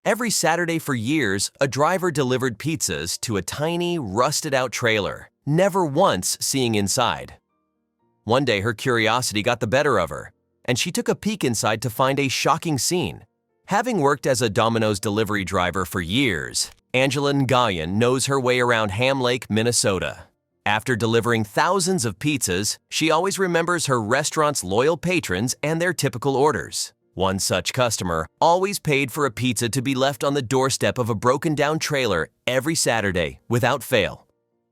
Every Saturday for years, a driver delivered pizzas to a tiny, rusted-out trailer, never once seeing inside. One day, her curiosity got the better of her, and she took a peek inside to find a shocking scene. Having worked as a Domino's delivery driver for years, Angela Nguyen knows her way around Ham Lake, Minnesota. After delivering thousands of pizzas, she always remembers her restaurant's loyal patrons and their typical orders. One such customer always paid for a pizza to be left on the doorstep of a broken-down trailer every Saturday, without fail.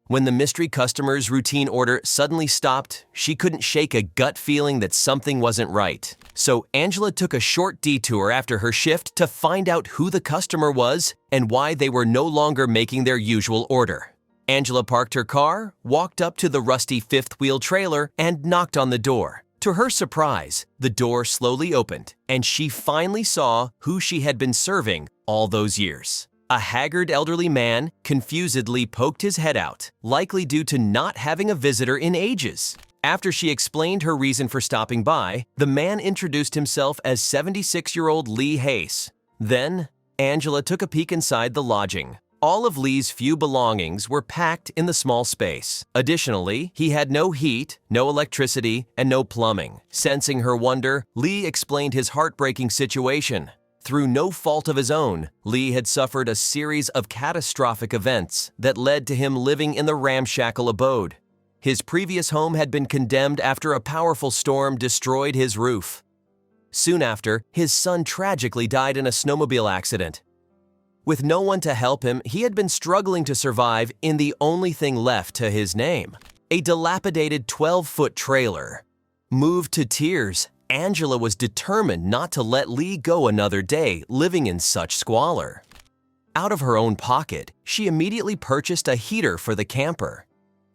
When the mystery customer's routine order suddenly stopped, she couldn't shake a gut feeling that something wasn't right. So Angela took a short detour after her shift to find out who the customer was and why they were no longer making their usual order. Angela parked her car, walked up to the rusty fifth-wheel trailer, and knocked on the door. To her surprise, the door slowly opened, and she finally saw who she had been serving all those years. A haggard elderly man confusedly poked his head out, likely due to not having a visitor in ages. After she explained her reason for stopping by, the man introduced himself as 76-year-old Lee Hayes. Then, Angela took a peek inside the lodging. All of Lee's few belongings were packed in the small space. Additionally, he had no heat, no electricity, and no plumbing. Sensing her wonder, Lee explained his heartbreaking situation. Through no fault of his own, Lee had suffered a series of catastrophic events that led to him living in the ramshackle abode. His previous home had been condemned after a powerful storm destroyed his roof. Soon after, his son tragically died in a snowmobile accident. With no one to help him, he had been struggling to survive in the only thing left to his name, a dilapidated 12-foot trailer. Moved to tears, Angela was determined not to let Lee go another day living in such squalor. Out of her own pocket, she immediately purchased a heater for the camper.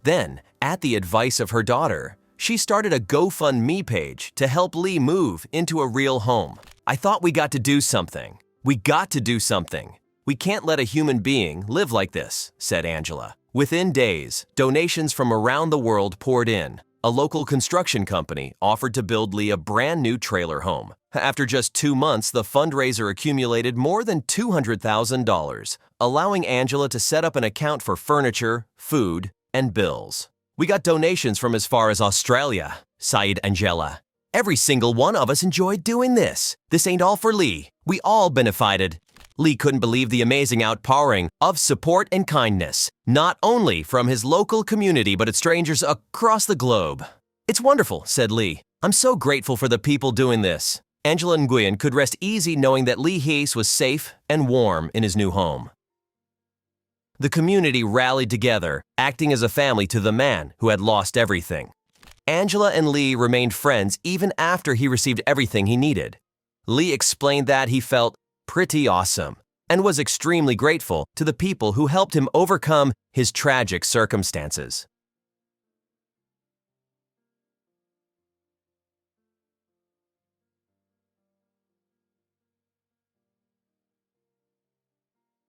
Then, at the advice of her daughter, she started a GoFundMe page to help Lee move into a real home. "I thought we got to do something. We got to do something. We can't let a human being live like this," said Angela. Within days, donations from around the world poured in. A local construction company offered to build Lee a brand new trailer home. After just 2 months, the fundraiser accumulated more than $200,000, allowing Angela to set up an account for furniture, food, and bills. "We got donations from as far as Australia," sighed Angela. "Every single one of us enjoyed doing this. This ain't all for Lee. We all benefited." Lee couldn't believe the amazing outpouring of support and kindness, not only from his local community but at strangers across the globe. "It's wonderful," said Lee. "I'm so grateful for the people doing this." Angela Nguyen could rest easy knowing that Lee Hayes was safe and warm in his new home. The community rallied together, acting as a family to the man who had lost everything. Angela and Lee remained friends even after he received everything he needed. Lee explained that he felt pretty awesome and was extremely grateful to the people who helped him overcome his tragic circumstances.